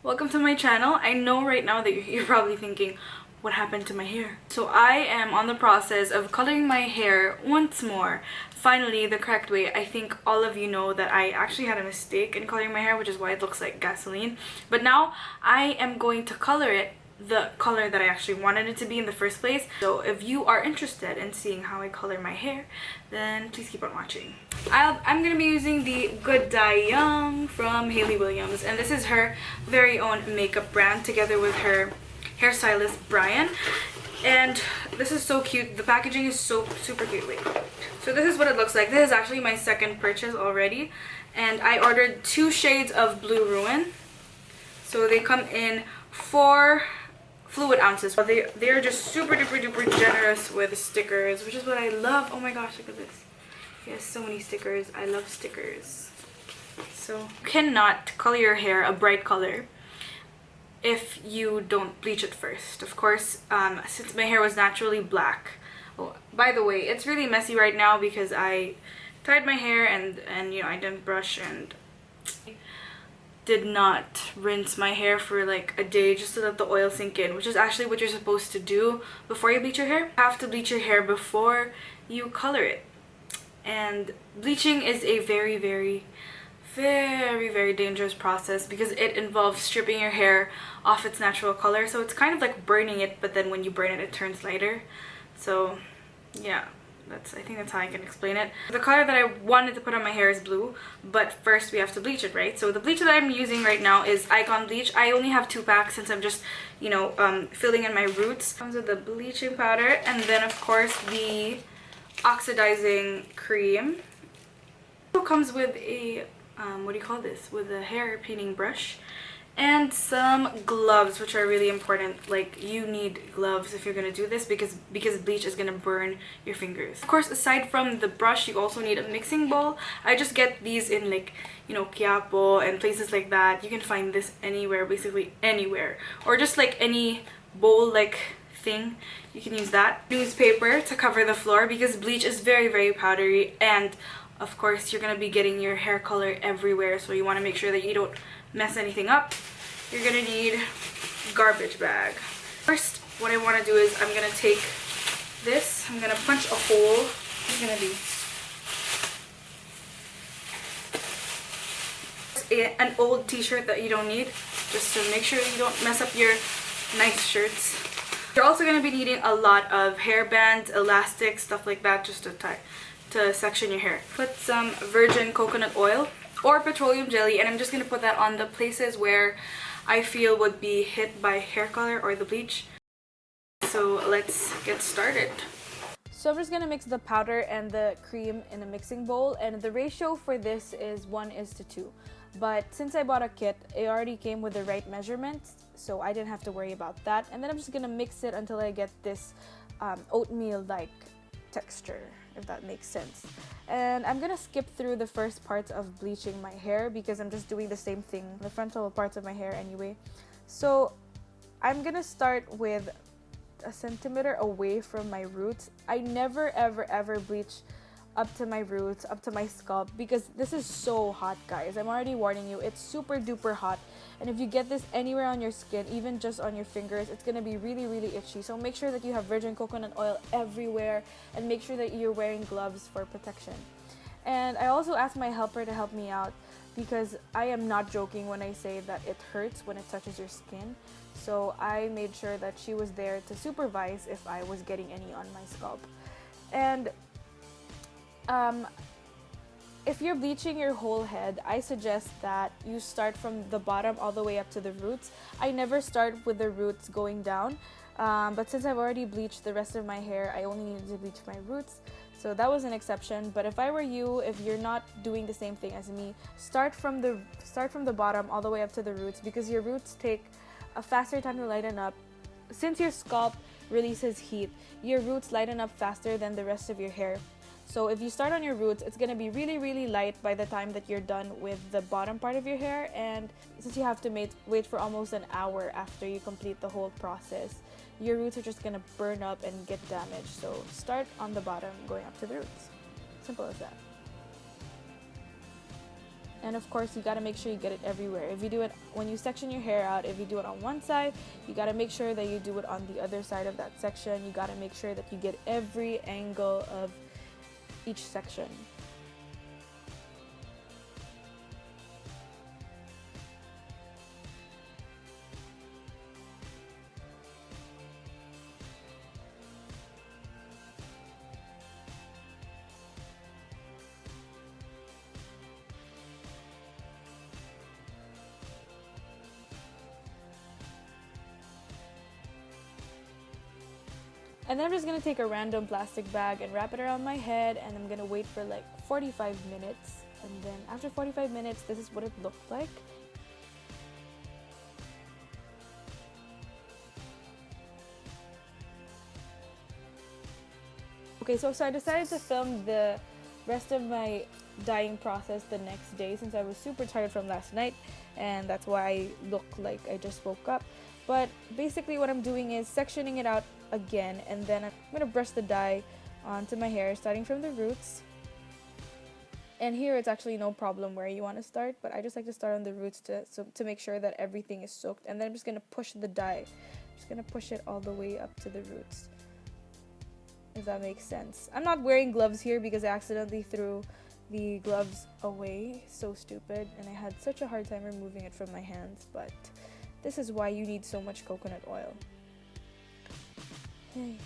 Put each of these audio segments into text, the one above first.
Welcome to my channel. I know right now that you're probably thinking, what happened to my hair? So I am on the process of coloring my hair once more. Finally, the correct way. I think all of you know that I actually had a mistake in coloring my hair, which is why it looks like gasoline. But now I am going to color it the color that I actually wanted it to be in the first place. So if you are interested in seeing how I color my hair, then please keep on watching. I'm going to be using the Good Die Young from Hayley Williams, and this is her very own makeup brand together with her hairstylist Brian. And this is so cute. The packaging is so super cute. Wait. So this is what it looks like. This is actually my second purchase already, and I ordered 2 shades of Blue Ruin. So they come in 4 fluid ounces. They are just super duper generous with stickers, which is what I love. Oh my gosh, look at this. He has so many stickers. I love stickers. So you cannot color your hair a bright color if you don't bleach it first. Of course, since my hair was naturally black. Oh, by the way, it's really messy right now because I tied my hair and you know, I didn't brush and did not rinse my hair for like a day just to let the oil sink in, which is actually what you're supposed to do before you bleach your hair. You have to bleach your hair before you color it. And bleaching is a very dangerous process because it involves stripping your hair off its natural color. So it's kind of like burning it, but then when you burn it, it turns lighter. So yeah, I think that's how I can explain it. The color that I wanted to put on my hair is blue, but first we have to bleach it, right? So the bleach that I'm using right now is I.C.O.N Bleach. I only have 2 packs since I'm just, you know, filling in my roots. Comes with the bleaching powder, and then of course the oxidizing cream. It also comes with a what do you call this, with a hair painting brush and some gloves, which are really important. Like, you need gloves if you're gonna do this because bleach is gonna burn your fingers. Of course, aside from the brush, you also need a mixing bowl. I just get these in, like, you know, Quiapo and places like that. You can find this anywhere, basically anywhere, or just like any bowl like thing, you can use that. Newspaper to cover the floor because bleach is very powdery, and of course you're gonna be getting your hair color everywhere, so you want to make sure that you don't mess anything up. You're gonna need garbage bag. First, what I want to do is I'm gonna take this, I'm gonna punch a hole. It's gonna be an old t-shirt that you don't need, just to make sure you don't mess up your nice shirts. You're also going to be needing a lot of hair bands, elastics, stuff like that, just to section your hair. Put some virgin coconut oil or petroleum jelly, and I'm just going to put that on the places where I feel would be hit by hair color or the bleach. So let's get started. So I'm just going to mix the powder and the cream in a mixing bowl, and the ratio for this is 1:2. But since I bought a kit, it already came with the right measurements, so I didn't have to worry about that. And then I'm just gonna mix it until I get this oatmeal-like texture, if that makes sense. And I'm gonna skip through the first parts of bleaching my hair because I'm just doing the same thing, the frontal parts of my hair anyway. So I'm gonna start with 1 centimeter away from my roots. I never ever bleach up to my roots, up to my scalp, because this is so hot, guys. I'm already warning you, it's super duper hot, and if you get this anywhere on your skin, even just on your fingers, it's gonna be really itchy. So make sure that you have virgin coconut oil everywhere, and make sure that you're wearing gloves for protection. And I also asked my helper to help me out because I am not joking when I say that it hurts when it touches your skin. So I made sure that she was there to supervise if I was getting any on my scalp. And if you're bleaching your whole head, I suggest that you start from the bottom all the way up to the roots. I never start with the roots going down, but since I've already bleached the rest of my hair, I only needed to bleach my roots, so that was an exception. But if I were you, if you're not doing the same thing as me, start from the bottom all the way up to the roots, because your roots take a faster time to lighten up. Since your scalp releases heat, your roots lighten up faster than the rest of your hair. So if you start on your roots, it's going to be really light by the time that you're done with the bottom part of your hair. And since you have to wait for almost an hour after you complete the whole process, your roots are just going to burn up and get damaged. So start on the bottom going up to the roots. Simple as that. And of course, you gotta make sure you get it everywhere. If you do it when you section your hair out, if you do it on one side, you gotta make sure that you do it on the other side of that section. You gotta make sure that you get every angle of each section. And then I'm just gonna take a random plastic bag and wrap it around my head, and I'm gonna wait for like 45 minutes. And then after 45 minutes, this is what it looked like. Okay, so I decided to film the rest of my dyeing process the next day since I was super tired from last night, and that's why I look like I just woke up. But basically what I'm doing is sectioning it out again, and then I'm gonna brush the dye onto my hair starting from the roots. And here it's actually no problem where you want to start, but I just like to start on the roots to make sure that everything is soaked. And then I'm just gonna push the dye. I'm just gonna push it all the way up to the roots, if that makes sense. I'm not wearing gloves here because I accidentally threw the gloves away. So stupid, and I had such a hard time removing it from my hands, but this is why you need so much coconut oil. Hey,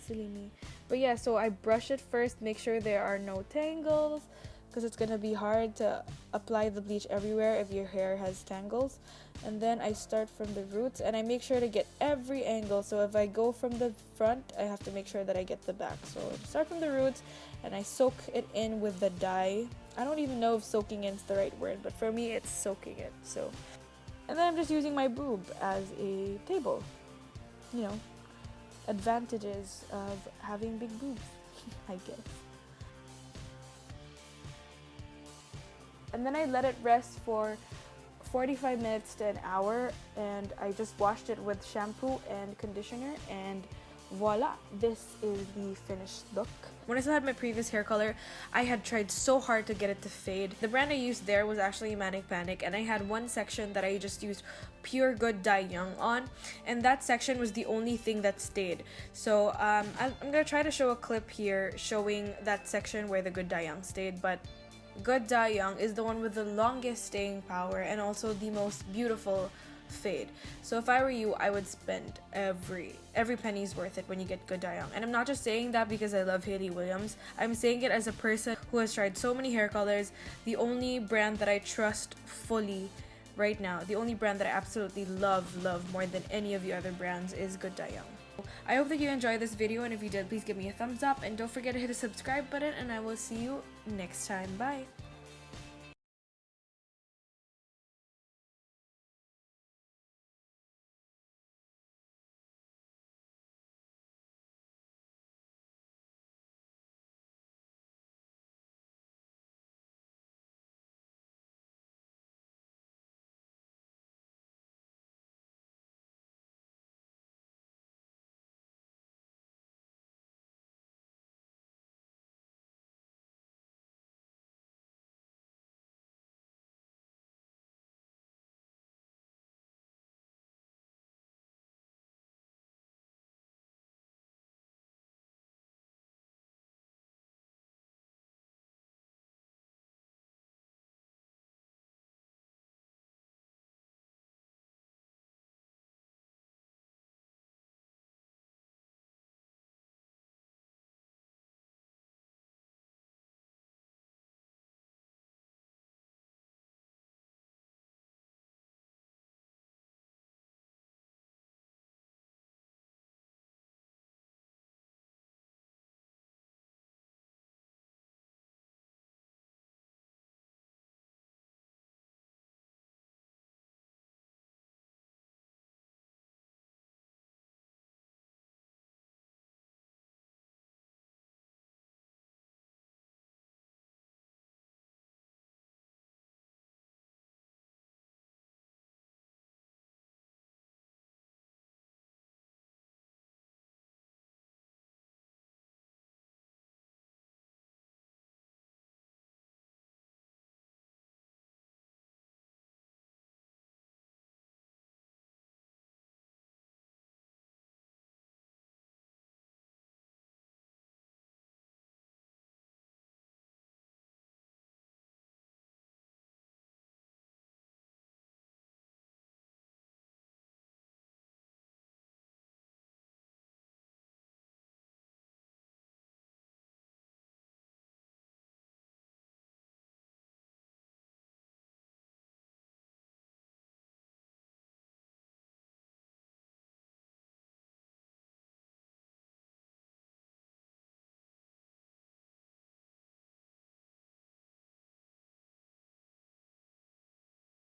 silly me. But yeah, so I brush it first, make sure there are no tangles, because it's gonna be hard to apply the bleach everywhere if your hair has tangles. And then I start from the roots, and I make sure to get every angle. So if I go from the front, I have to make sure that I get the back. So I start from the roots, and I soak it in with the dye. I don't even know if soaking in is the right word, but for me it's soaking it. So, and then I'm just using my boob as a table. You know, advantages of having big boobs, I guess. And then I let it rest for 45 minutes to an hour, and I just washed it with shampoo and conditioner, and voila, this is the finished look. When I still had my previous hair color, I had tried so hard to get it to fade. The brand I used there was actually Manic Panic, and I had one section that I just used pure good dye young on, and that section was the only thing that stayed. So I'm gonna try to show a clip here showing that section where the good dye young stayed, but Good Dye Young is the one with the longest staying power and also the most beautiful fade. So if I were you, I would spend every penny's worth it when you get Good Dye Young. And I'm not just saying that because I love Hayley Williams. I'm saying it as a person who has tried so many hair colors. The only brand that I trust fully right now, the only brand that I absolutely love more than any of the other brands is Good Dye Young. I hope that you enjoyed this video, and if you did, please give me a thumbs up, and don't forget to hit the subscribe button, and I will see you next time. Bye!